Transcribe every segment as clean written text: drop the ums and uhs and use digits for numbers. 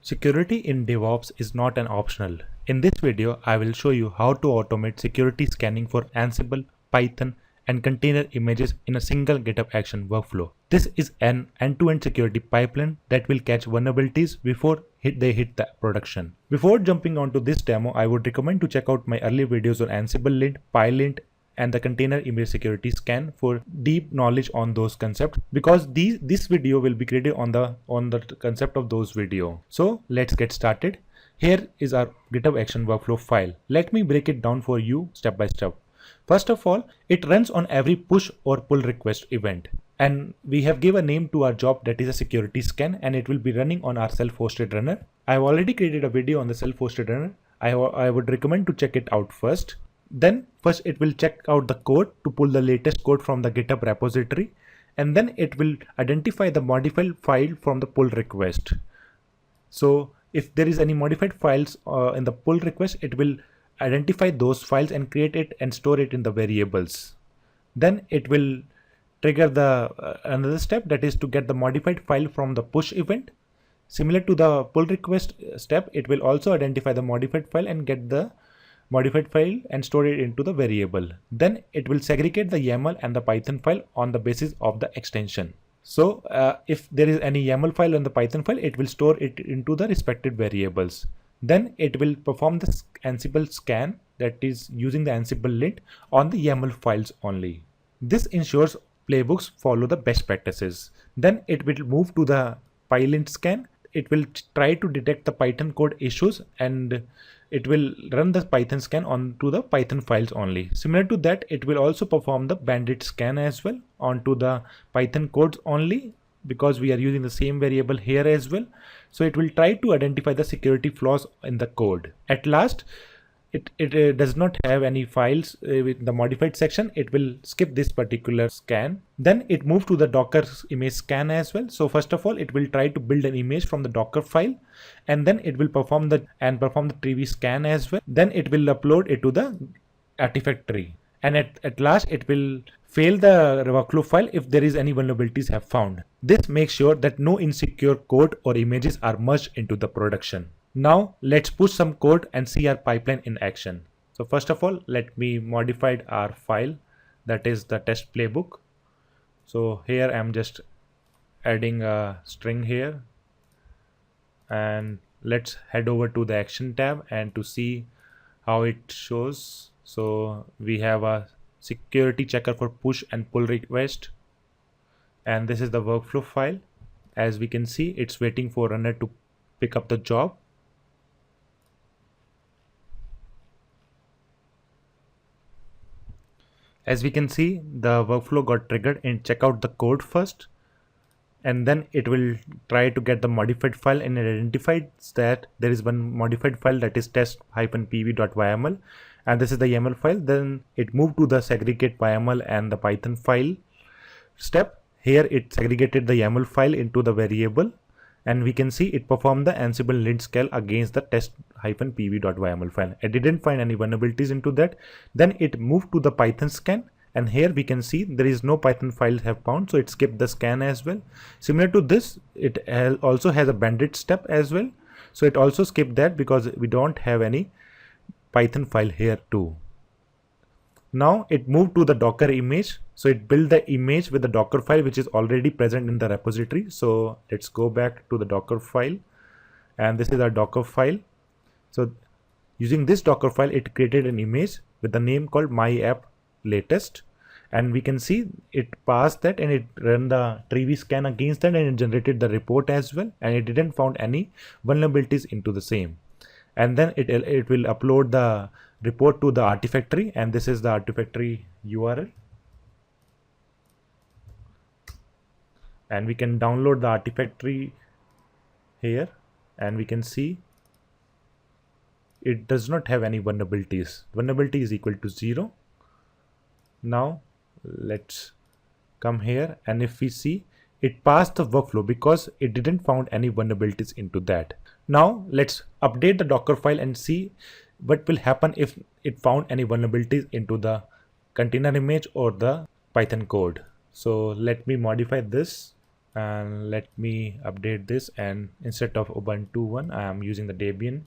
Security in DevOps is not an optional. In this video, I will show you how to automate security scanning for Ansible, Python, and container images in a single GitHub Action workflow. This is an end-to-end security pipeline that will catch vulnerabilities before they hit the production. Before jumping onto this demo, I would recommend to check out my early videos on Ansible lint, PyLint, and the container image security scan for deep knowledge on those concepts, because this video will be created on the concept of those video. So let's get started. Here is our GitHub Action workflow file. Let me break it down for you step by step. First of all, it runs on every push or pull request event, and we have given a name to our job, that is a security scan, and it will be running on our self-hosted runner. I have already created a video on the self-hosted runner. I would recommend to check it out first. Then first it will check out the code to pull the latest code from the GitHub repository, and then it will identify the modified file from the pull request. So if there is any modified files in the pull request, it will identify those files and create it and store it in the variables. Then it will trigger the another step, that is to get the modified file from the push event. Similar to the pull request step, it will also identify the modified file and get the modified file and store it into the variable. Then it will segregate the YAML and the Python file on the basis of the extension. So if there is any YAML file on the Python file, it will store it into the respective variables. Then it will perform the Ansible scan, that is using the Ansible lint, on the YAML files only. This ensures playbooks follow the best practices. Then it will move to the PyLint scan. It will try to detect the Python code issues, and it will run the Python scan onto the Python files only. Similar to that, it will also perform the bandit scan as well onto the Python codes only, because we are using the same variable here as well. So it will try to identify the security flaws in the code. At last, it does not have any files with the modified section. It will skip this particular scan. Then it moves to the Docker image scan as well. So first of all, it will try to build an image from the Docker file, and then it will perform the tree scan as well. Then it will upload it to the artifact tree, and at last it will fail the workflow file if there is any vulnerabilities have found. This makes sure that no insecure code or images are merged into the production. Now let's push some code and see our pipeline in action. So first of all, let me modify our file, that is the test playbook. So here I'm just adding a string here, and let's head over to the action tab and to see how it shows. So we have a security checker for push and pull request, and this is the workflow file. As we can see, it's waiting for runner to pick up the job. As we can see, the workflow got triggered and check out the code first, and then it will try to get the modified file, and it identifies that there is one modified file, that is test-pv.yml, and this is the YAML file. Then it moved to the segregate YAML and the Python file step. Here it segregated the YAML file into the variable, and we can see it performed the Ansible lint scan against the test-pv.yml file. It didn't find any vulnerabilities into that. Then it moved to the Python scan, and here we can see there is no Python files have found, so it skipped the scan as well. Similar to this, it also has a bandit step as well, so it also skipped that because we don't have any Python file here too. Now it moved to the Docker image, so it built the image with the Docker file which is already present in the repository. So let's go back to the Docker file, and this is our Docker file. So using this Docker file, it created an image with the name called myapplatest, and we can see it passed that, and it ran the tree scan against that, and it generated the report as well, and it didn't found any vulnerabilities into the same. And then it will upload the report to the artifact tree, and this is the artifact tree URL, and we can download the artifact tree here, and we can see it does not have any vulnerabilities. Vulnerability is equal to 0. Now let's come here, and if we see, it passed the workflow because it didn't found any vulnerabilities into that. Now let's update the Docker file and see what will happen if it found any vulnerabilities into the container image or the Python code. So let me modify this And let me update this, and instead of Ubuntu 1 I am using the Debian.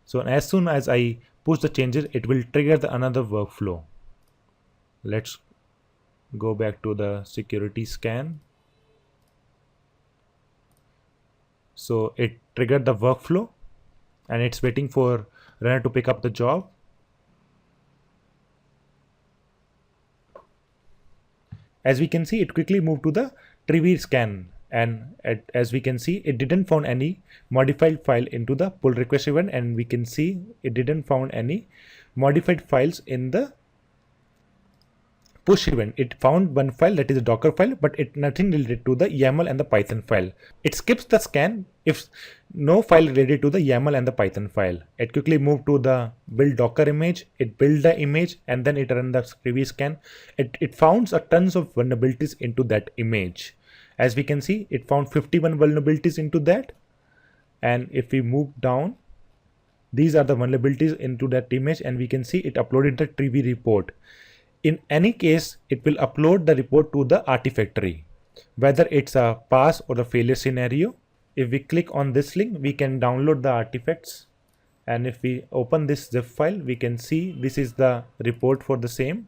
So as soon as I push the changes, it will trigger another workflow. Let's go back to the security scan. So it triggered the workflow and it's waiting for runner to pick up the job. As we can see, it quickly moved to the trivia scan, and as we can see, it didn't found any modified file into the pull request event, and we can see it didn't found any modified files in the push event. It found one file, that is a Docker file, but it nothing related to the YAML and the Python file. It skips the scan if no file related to the YAML and the Python file. It quickly moved to the build Docker image. It built the image and then it ran the preview scan. It found a tons of vulnerabilities into that image. As we can see, it found 51 vulnerabilities into that. And if we move down, these are the vulnerabilities into that image, and we can see it uploaded the Trivy report. In any case, it will upload the report to the Artifactory, whether it's a pass or a failure scenario. If we click on this link, we can download the artifacts. And if we open this zip file, we can see this is the report for the same.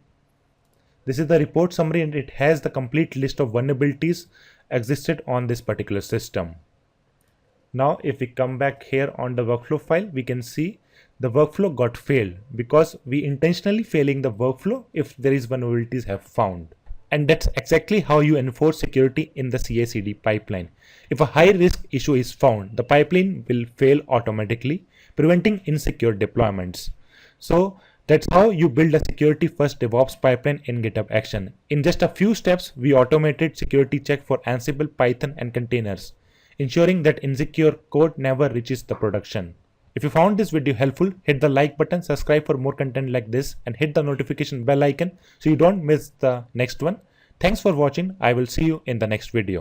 This is the report summary, and it has the complete list of vulnerabilities existed on this particular system. Now, if we come back here on the workflow file, we can see the workflow got failed because we intentionally failing the workflow if there is vulnerabilities have found. And that's exactly how you enforce security in the CI/CD pipeline. If a high risk issue is found, the pipeline will fail automatically, preventing insecure deployments. So that's how you build a security first DevOps pipeline in GitHub Action. In just a few steps, we automated security check for Ansible, Python, and containers, ensuring that insecure code never reaches the production. If you found this video helpful, hit the like button, subscribe for more content like this, and hit the notification bell icon so you don't miss the next one. Thanks for watching. I will see you in the next video.